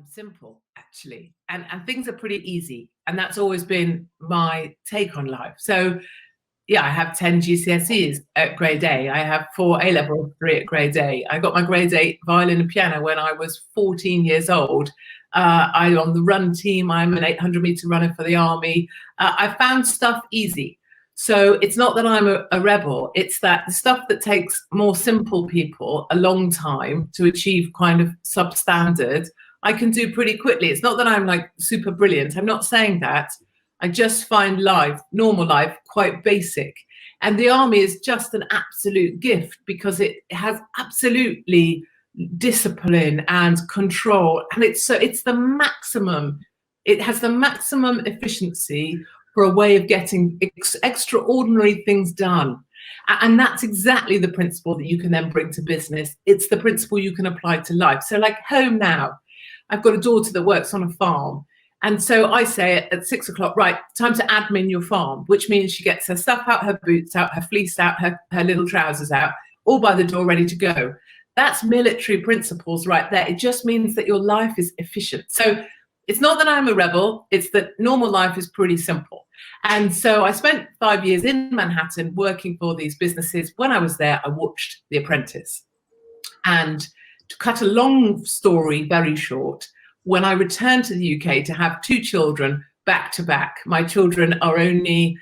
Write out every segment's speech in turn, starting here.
simple, actually, and things are pretty easy, and that's always been my take on life. So yeah, I have 10 GCSEs at grade A. I have 4 A level, 3 at grade A. I got my grade 8 violin and piano when I was 14 years old. I'm on the run team. I'm an 800-meter runner for the army. I found stuff easy. So it's not that I'm a rebel. It's that the stuff that takes more simple people a long time to achieve kind of substandard, I can do pretty quickly. It's not that I'm like super brilliant. I'm not saying that. I just find life, normal life, quite basic. And the army is just an absolute gift because it has absolutely discipline and control. And it's the maximum, it has the maximum efficiency for a way of getting extraordinary things done. And that's exactly the principle that you can then bring to business. It's the principle you can apply to life. So like home now, I've got a daughter that works on a farm. And so I say at 6 o'clock, right, time to admin your farm, which means she gets her stuff out, her boots out, her fleece out, her little trousers out, all by the door, ready to go. That's military principles right there. It just means that your life is efficient. So it's not that I'm a rebel, it's that normal life is pretty simple. And so I spent 5 years in Manhattan working for these businesses. When I was there, I watched The Apprentice. And to cut a long story very short, when I returned to the UK to have 2 children back to back, my children are only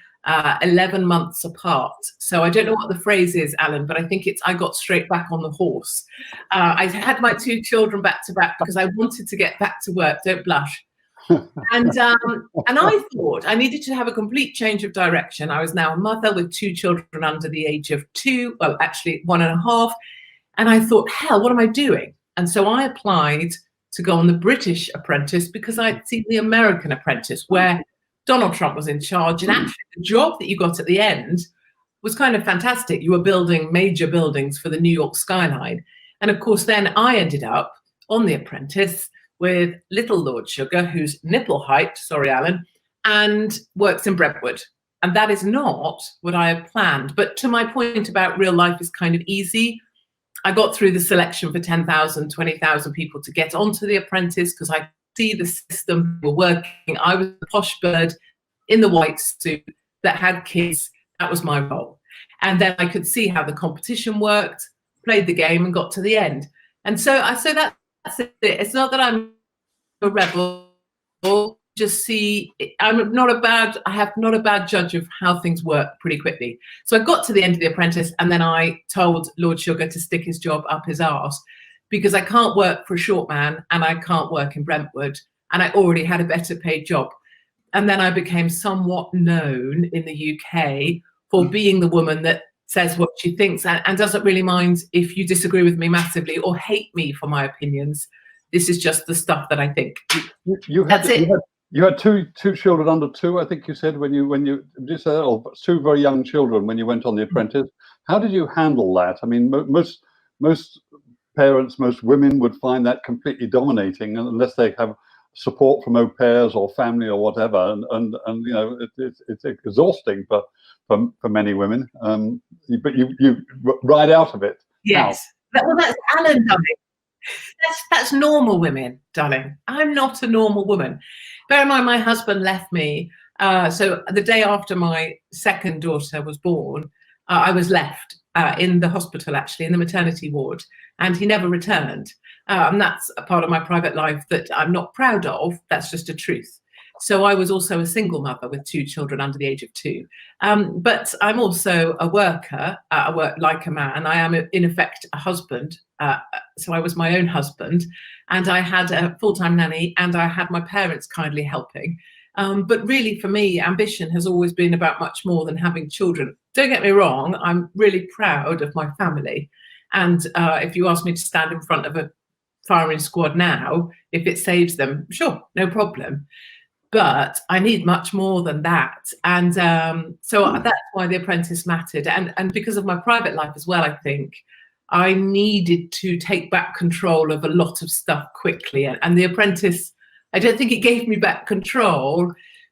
11 months apart. So I don't know what the phrase is, Alan, but I think it's I got straight back on the horse. I had my 2 children back to back because I wanted to get back to work. Don't blush. And I thought I needed to have a complete change of direction. I was now a mother with 2 children under the age of 2, well, actually 1.5. And I thought, hell, what am I doing? And so I applied to go on the British Apprentice because I'd seen the American Apprentice where Donald Trump was in charge. And actually the job that you got at the end was kind of fantastic. You were building major buildings for the New York skyline. And of course, then I ended up on the Apprentice with little Lord Sugar, who's nipple height, sorry, Alan, and works in Brentwood. And that is not what I had planned. But to my point about real life is kind of easy. I got through the selection for 10,000, 20,000 people to get onto The Apprentice because I see the system were working. I was the posh bird in the white suit that had kids. That was my role. And then I could see how the competition worked, played the game and got to the end. And so that's it. It's not that I'm a rebel. Just see, I have not a bad judge of how things work pretty quickly. So I got to the end of The Apprentice and then I told Lord Sugar to stick his job up his arse because I can't work for a short man and I can't work in Brentwood and I already had a better paid job. And then I became somewhat known in the UK for being the woman that says what she thinks and doesn't really mind if you disagree with me massively or hate me for my opinions. This is just the stuff that I think. You had two children under 2, I think you said, when you just said, or 2 very young children when you went on The Apprentice. How did you handle that? I mean, most parents, most women would find that completely dominating unless they have support from au pairs or family or whatever, and you know it's exhausting for many women. But you ride out of it. Yes, well, that's Alan, darling. That's normal women, darling. I'm not a normal woman. Bear in mind, my husband left me. So the day after my second daughter was born, I was left in the hospital, actually, in the maternity ward, and he never returned. And that's a part of my private life that I'm not proud of. That's just a truth. So I was also a single mother with 2 children under the age of 2. But I'm also a worker. I work like a man. I am, in effect, a husband. So I was my own husband. And I had a full-time nanny. And I had my parents kindly helping. But really, for me, ambition has always been about much more than having children. Don't get me wrong. I'm really proud of my family. And if you ask me to stand in front of a firing squad now, if it saves them, sure, no problem. But I need much more than that. And so that's why The Apprentice mattered. And because of my private life as well, I think I needed to take back control of a lot of stuff quickly. And The Apprentice, I don't think it gave me back control,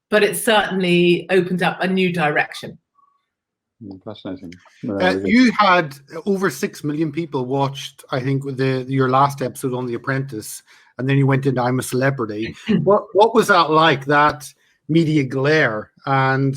but it certainly opened up a new direction. Fascinating. You had over 6 million people watched, I think, your last episode on The Apprentice. and then you went into I'm a Celebrity. What was that like, that media glare and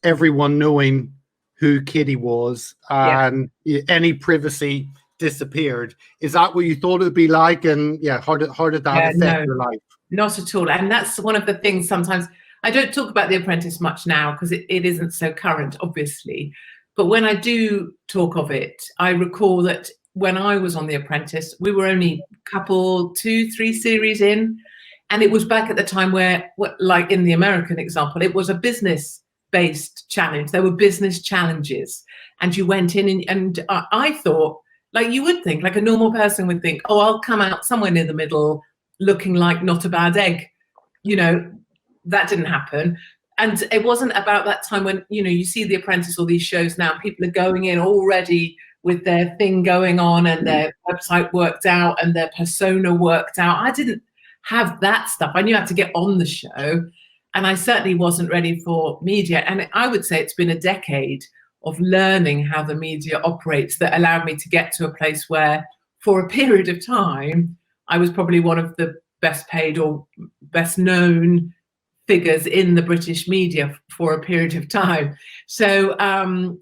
everyone knowing who Kitty was, and any privacy disappeared? Is that what you thought it would be like? And how did that affect your life? Not at all. And that's one of the things, sometimes I don't talk about The Apprentice much now because it isn't so current, obviously. But when I do talk of it, I recall that when I was on The Apprentice, we were only a couple, 2-3 series in. And it was back at the time where, like in the American example, it was a business-based challenge. There were business challenges. And you went in and I thought, like you would think, like a normal person would think, oh, I'll come out somewhere near the middle looking like not a bad egg. That didn't happen. And it wasn't about that time when, you see The Apprentice or these shows now, people are going in already with their thing going on and their website worked out and their persona worked out. I didn't have that stuff. I knew how to get on the show, and I certainly wasn't ready for media. And I would say it's been a decade of learning how the media operates that allowed me to get to a place where, for a period of time, I was probably one of the best paid or best known figures in the British media for a period of time. So,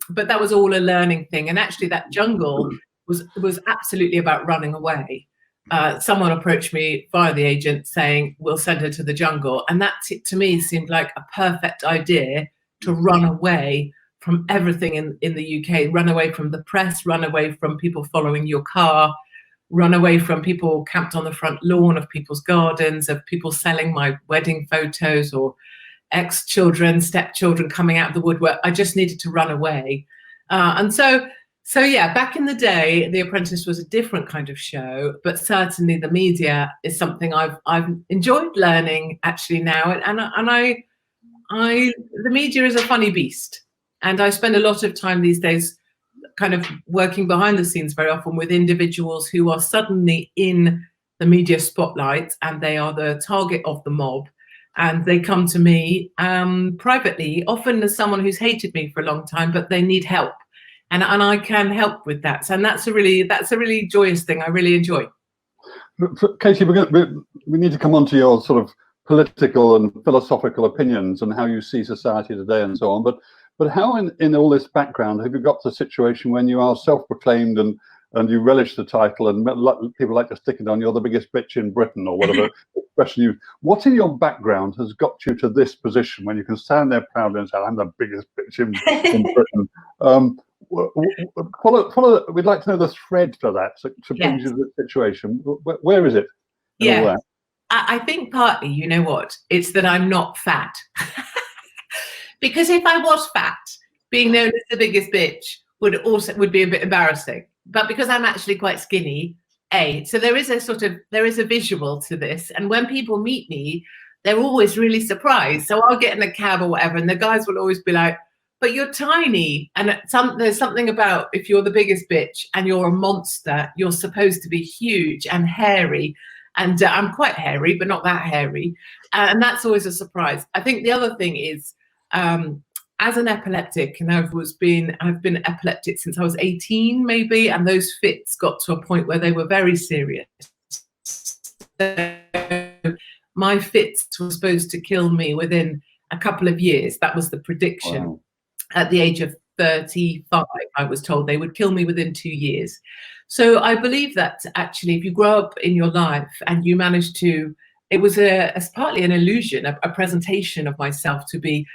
but that was all a learning thing. And actually that jungle was absolutely about running away. Someone approached me via the agent saying, we'll send her to the jungle. And that to me seemed like a perfect idea to run away from everything in the UK, run away from the press, run away from people following your car, run away from people camped on the front lawn of people's gardens, of people selling my wedding photos, or ex-children, stepchildren coming out of the woodwork. I just needed to run away. And so yeah, back in the day, The Apprentice was a different kind of show, but certainly the media is something I've enjoyed learning actually now. And the media is a funny beast. And I spend a lot of time these days kind of working behind the scenes very often with individuals who are suddenly in the media spotlight and they are the target of the mob, and they come to me privately, often as someone who's hated me for a long time, but they need help, and I can help with that. And that's a really joyous thing. I really enjoy. Katie, we need to come on to your sort of political and philosophical opinions and how you see society today and so on, but how in all this background have you got to a situation when you are self-proclaimed and you relish the title, and people like to stick it on, you're the biggest bitch in Britain or whatever expression you... What in your background has got you to this position when you can stand there proudly and say, I'm the biggest bitch in Britain? We'd like to know the thread for that to bring you to this situation. Where is it? Yeah, I think partly, you know what, it's that I'm not fat. Because if I was fat, being known as the biggest bitch would be a bit embarrassing. But because I'm actually quite skinny, so there is a visual to this. And when people meet me, they're always really surprised. So I'll get in a cab or whatever, and the guys will always be like, but you're tiny. And there's something about, if you're the biggest bitch and you're a monster, you're supposed to be huge and hairy. And I'm quite hairy, but not that hairy. And that's always a surprise. I think the other thing is, as an epileptic, and I've been epileptic since I was 18 maybe, and those fits got to a point where they were very serious. My fits were supposed to kill me within a couple of years. That was the prediction. Wow. At the age of 35, I was told they would kill me within 2 years. So I believe that actually, if you grow up in your life and you manage to, it was partly an illusion, a presentation of myself to be,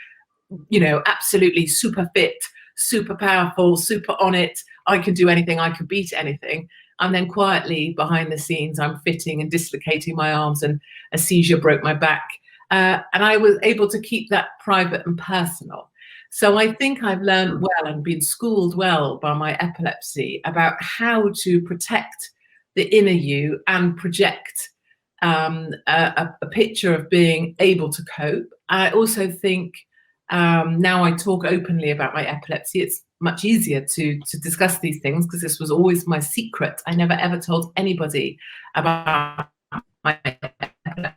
absolutely super fit, super powerful, super on it. I can do anything, I can beat anything. And then quietly behind the scenes, I'm fitting and dislocating my arms, and a seizure broke my back. And I was able to keep that private and personal. So I think I've learned well and been schooled well by my epilepsy about how to protect the inner you and project a picture of being able to cope. I also think now I talk openly about my epilepsy, it's much easier to discuss these things, because this was always my secret. I never ever told anybody about my epilepsy.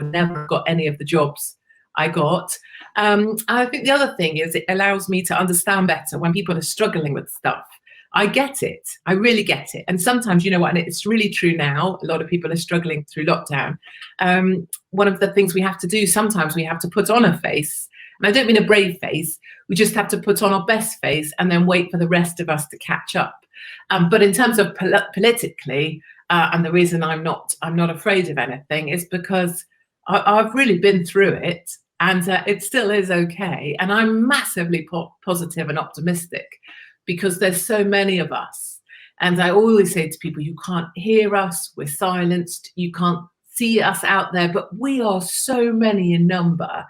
I never got any of the jobs I got. I think the other thing is it allows me to understand better when people are struggling with stuff. I get it. I really get it. And sometimes, you know what, and it's really true now, a lot of people are struggling through lockdown. One of the things we have to do, sometimes we have to put on a face. And I don't mean a brave face. We just have to put on our best face and then wait for the rest of us to catch up. But in terms of politically, and the reason I'm not afraid of anything is because I've really been through it, and it still is okay. And I'm massively positive and optimistic because there's so many of us. And I always say to people, you can't hear us, we're silenced, you can't see us out there, but we are so many in number,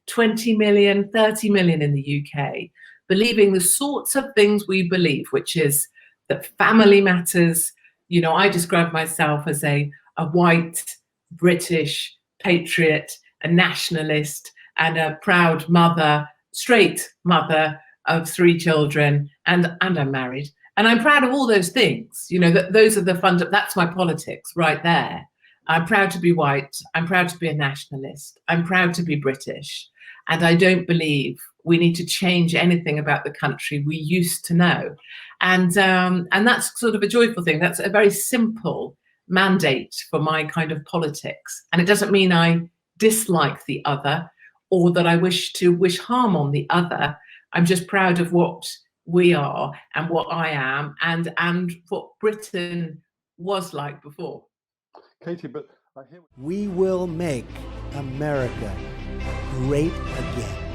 20 million, 30 million in the UK, believing the sorts of things we believe, which is that family matters. You know, I describe myself as a white British patriot, a nationalist, and a proud mother, straight mother of 3 children, and I'm married. And I'm proud of all those things. You know, those are that's my politics right there. I'm proud to be white. I'm proud to be a nationalist. I'm proud to be British. And I don't believe we need to change anything about the country we used to know. And that's sort of a joyful thing. That's a very simple mandate for my kind of politics. And it doesn't mean I dislike the other or that I wish harm on the other. I'm just proud of what we are and what I am and what Britain was like before. Katie, but I hear... We will make America great again.